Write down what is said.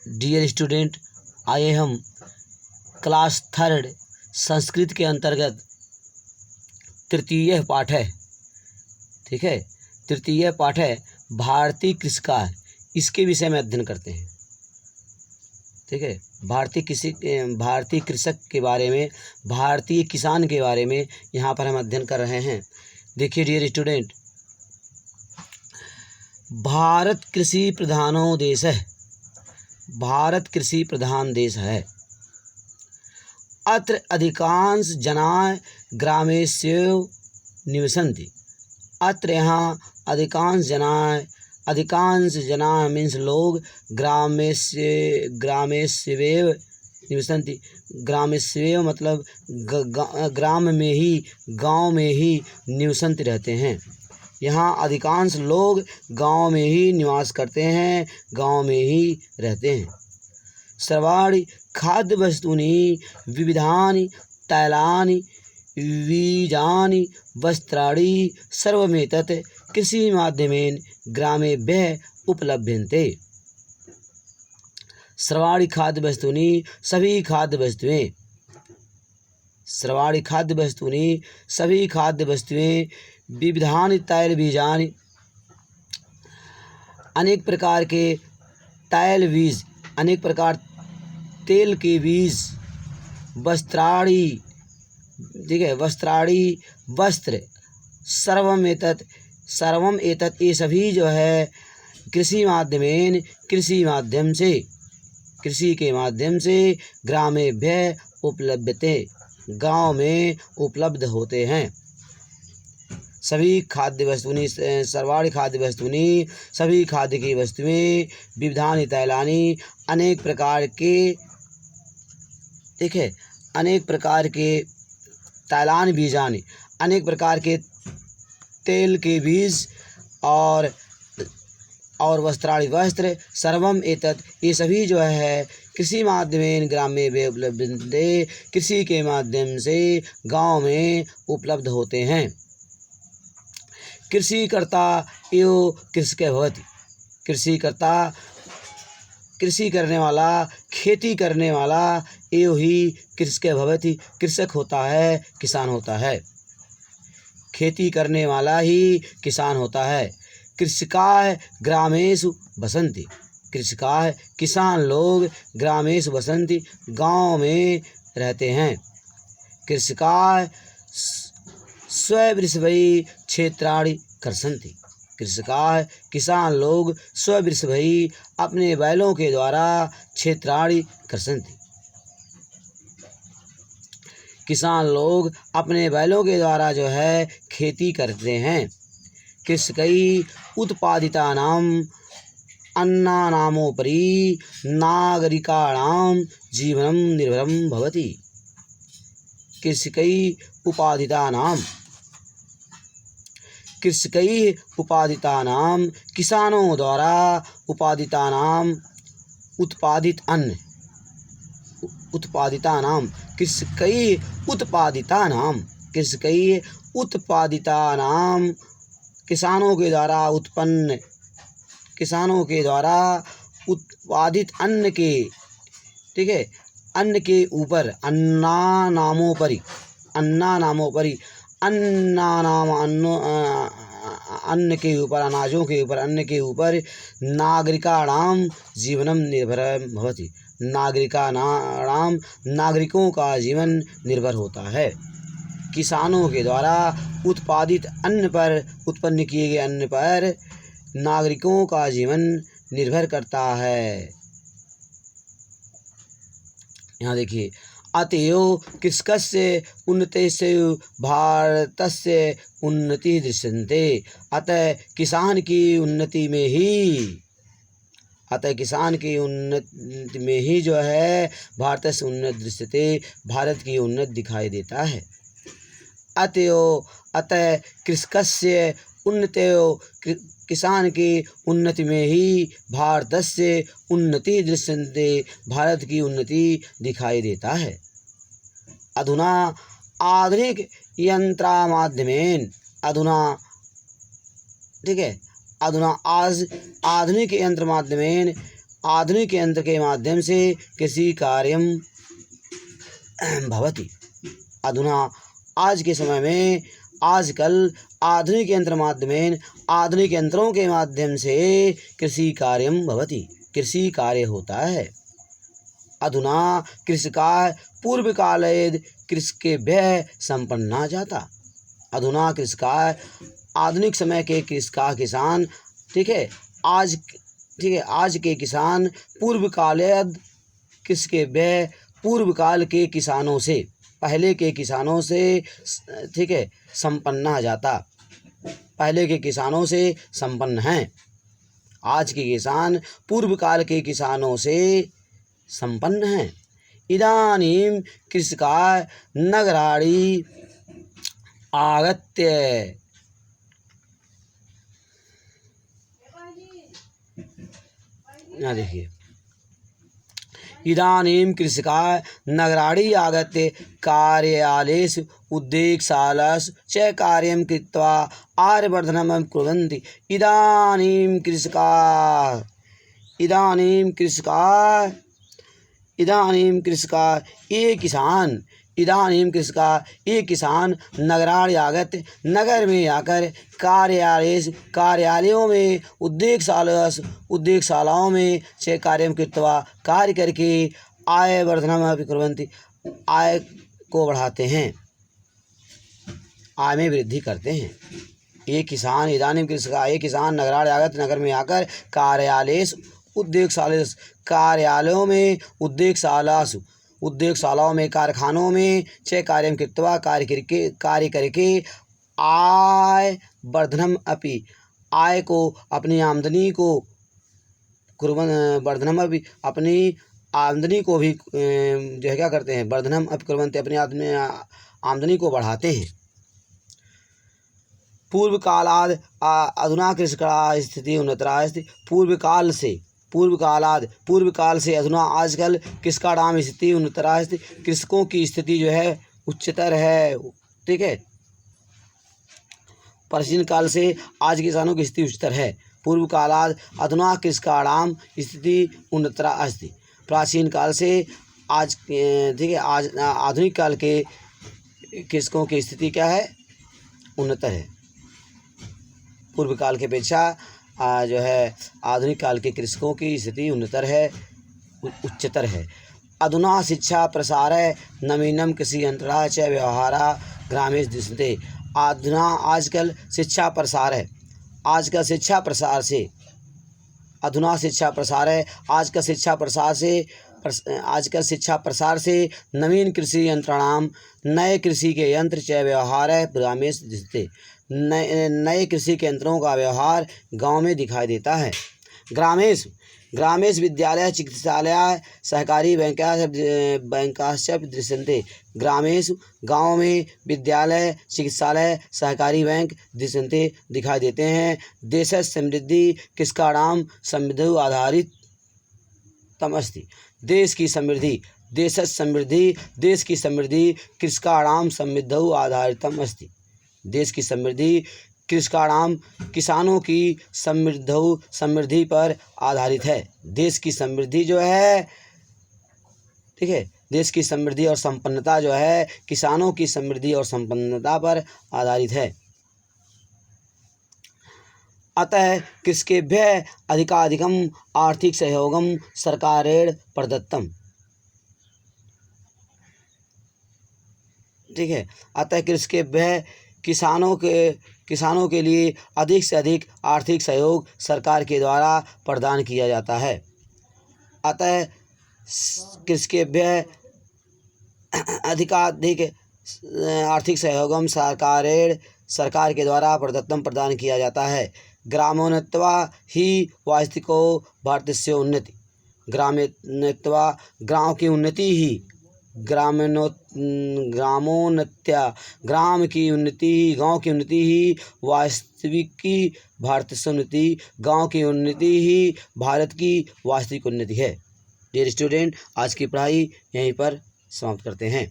Dear student, आइए हम class third Sanskrit के अंतर्गत तृतीय पाठ है, ठीक है। तृतीय पाठ है भारतीय कृषिका, इसके विषय में अध्ययन करते हैं, ठीक है। भारतीय कृषक के बारे में, भारतीय किसान के बारे में यहाँ पर हम अध्ययन कर रहे हैं। देखिए डियर स्टूडेंट, भारत कृषि प्रधानो देश है, भारत कृषि प्रधान देश है। अत्र अधिकांश जनाः ग्रामेषु निवसन्ति। अत्र यहाँ अधिकांश जना मीन्स लोग ग्रामेष्वेव निवसन्ति। ग्रामेष्वेव मतलब ग्राम में ही, गांव में ही निवसन्ति रहते हैं। यहाँ अधिकांश लोग गांव में ही निवास करते हैं, गांव में ही रहते हैं। सर्वाणि खाद्य वस्तूनि विविधानि तैलानि बीजानि वस्त्राणि सर्वमेतत् कृषि माध्यमेन ग्रामेभ्यः उपलभ्यन्ते। सर्वाणि खाद्य वस्तूनि, सभी खाद्य वस्तुएं, सर्वाणि खाद्य वस्तूनि, सभी खाद्य वस्तुएं, विविधानि तैल बीजानि, अनेक प्रकार के तैल बीज, अनेक प्रकार तेल के बीज, वस्त्राणि, ठीक है, वस्त्राणि वस्त्र, सर्वम एतत् ये सभी जो है कृषि माध्यमेन, कृषि माध्यम से, कृषि के माध्यम से ग्रामेभ्यः उपलभ्यते, गांव में उपलब्ध होते हैं। सभी खाद्य वस्तुनि, सर्वाणि खाद्य वस्तुनि, सभी खाद्य की वस्तुएं, विविधानि तैलानि, अनेक प्रकार के, ठीक है, अनेक प्रकार के तैलान बीजानि, अनेक प्रकार के तेल के बीज, और वस्त्राणि वस्त्र, सर्वम एतत् ये सभी जो है कृषि माध्यमेन ग्रामे उपलब्धन्ते, कृषि के माध्यम से गांव में उपलब्ध होते हैं। कृषिकर्ता एवं कृषकः भवति। कृषिकर्ता, कृषि करने वाला, खेती करने वाला, एवं ही कृषकः भवति, कृषक होता है, किसान होता है। खेती करने वाला ही किसान होता है। कृषकाः ग्रामेषु वसन्ति। कृषकाः किसान लोग ग्रामेषु वसन्ति, गांव में रहते हैं। कृषकाः स्ववृषभैः क्षेत्राणि कर्षन्ति। कृषकाः किसान लोग स्ववृषभैः अपने बैलों के द्वारा क्षेत्राणि कर्षन्ति। किसान लोग अपने बैलों के द्वारा जो है खेती करते हैं। कृषकैः उत्पादितानाम् अन्नानामुपरि नागरिकाणां जीवनं निर्भरं भवति। कृषकैः उपादितानां, किसानों द्वारा उत्पादित उत्पादितानां, किसानों के द्वारा उत्पन्न, किसानों के द्वारा उत्पादित अन्न के, ठीक है, अन्न के ऊपर, अन्नानामोपरि, अन्न के ऊपर, अनाजों के ऊपर, अन्न के ऊपर नागरिकाणां जीवनं निर्भरं भवति। नागरिकों का जीवन निर्भर होता है। किसानों के द्वारा उत्पादित अन्न पर, उत्पन्न किए गए अन्न पर नागरिकों का जीवन निर्भर करता है। यहाँ देखिए, अतएव कृषकस्य उन्नतेषु भारतस्य उन्नति दृश्यन्ते। अतः किसान की उन्नति में ही जो है भारत से उन्नति दृश्यते, भारत की उन्नति दिखाई देता है। अतः कृषकस्य उन्नतयो, किसान की उन्नति में ही भारतस्य उन्नति दृश्यन्ते, भारत की उन्नति दिखाई देता है। अधुना आधुनिक यंत्रमाध्यमेन, ठीक है, आज आधुनिक यंत्र माध्यमेन आधुनिक यंत्र के माध्यम से कृषि कार्यम भवति। अधुना आज के समय में आजकल आधुनिक यंत्रों के माध्यम से कृषि कार्यम भवति, कृषि कार्य होता है। अधुना कृषिकार्य पूर्व कालेद कृषकेभ्यः संपन्ना जाता। अधुना कृषिकार्य आधुनिक समय के किसान, ठीक है, आज के किसान पूर्व कालेद कृषकेभ्यः पूर्व काल के किसानों से, पहले के किसानों से, ठीक है, संपन्ना जाता। पहले के किसानों से संपन्न हैं। आज के किसान पूर्व काल के किसानों से संपन्न हैं। इदानीं कृषिकाः नगराणि आगत्य, यहाँ देखिए, इदानीं कृषिकाः नगराणि आगत्य कार्यालयेषु उद्योगशालासु च कार्यं कृत्वा आयवर्धनं कुर्वन्ति। इदानीं कृषिकाः ये किसान नगराणि आगत्य, नगर में आकर कार्यालयों में उद्योगशालाओं में च कार्यं कृत्वा कार्य करके आयवर्धनम् कुर्वन्ति, आय को बढ़ाते हैं, आय में वृद्धि करते हैं। ये किसान नगराणि आगत्य, नगर में आकर उद्योगशालाओं में कारखानों में च कार्यं कृत्वा कार्य करके आय वर्धनम् अपि, आय को, अपनी आमदनी को वर्धनम् अपि, अपनी आमदनी को भी जो है क्या करते हैं, वर्धनम् अपि कुर्वन्ति, अपनी आमदनी को बढ़ाते हैं। पूर्व कालाद अधुना कृषिकाणां स्थितिः उन्नतरा अस्ति। पूर्व काल से अधुना आजकल कृषिकाणां स्थितिः उन्नतरा अस्ति। कृषकों की स्थिति जो है उच्चतर है, ठीक है। प्राचीन काल से आज किसानों की स्थिति उच्चतर है। पूर्व कालाद अधुना कृषिकाणां स्थितिः उन्नतरा अस्ति। प्राचीन काल से आज, ठीक है, आज आधुनिक काल के कृषकों की स्थिति क्या है, उन्नतर है। पूर्व काल के अपेक्षा जो है आधुनिक काल के कृषकों की स्थिति उन्नतर है, उच्चतर है। अधुना शिक्षा प्रसारः नवीनं कृषि यंत्राणां च व्यवहारः ग्रामेषु दृश्यते। आजकल शिक्षा प्रसार है, आजकल शिक्षा प्रसार से नवीन कृषि यंत्राणां, नए कृषि के यंत्र च व्यवहारः ग्रामेषु दृश्यते। नए कृषि के यंत्रों का व्यवहार गांव में दिखाई देता है। ग्रामेषु विद्यालय चिकित्सालय सहकारी बैंकाश्च दृश्यन्ते। ग्रामेषु गाँव में विद्यालय चिकित्सालय सहकारी बैंक दृश्यन्ते दिखाई देते हैं। देशस्य समृद्धि कृषकाणां समृद्धौ आधारितम् अस्ति। देश की समृद्धि कृषकाणां समृद्धौ आधारितम् अस्ति। देश की समृद्धि किसानों की समृद्धि पर आधारित है। देश की समृद्धि जो है, ठीक है, देश की समृद्धि और संपन्नता जो है किसानों की समृद्धि और संपन्नता पर आधारित है। अतः कृषकेभ्यः अधिकाधिकम् आर्थिक सहयोगं सर्वकारेण प्रदत्तम्। ठीक है, अतः कृषकेभ्यः किसानों के लिए अधिक से अधिक आर्थिक सहयोग सरकार के द्वारा प्रदान किया जाता है। अतः कृषकेभ्यः अधिकाधिक आर्थिक सहयोगम सरकार के द्वारा प्रदान किया जाता है। ग्रामोन्नत्वा हि वास्तविको भारतस्य उन्नति। ग्रामोन्नत्वा, गाँव की उन्नति ही, ग्राम की उन्नति ही वास्तविकी भारत उन्नति, गांव की उन्नति ही भारत की वास्तविक उन्नति है। डियर स्टूडेंट, आज की पढ़ाई यहीं पर समाप्त करते हैं।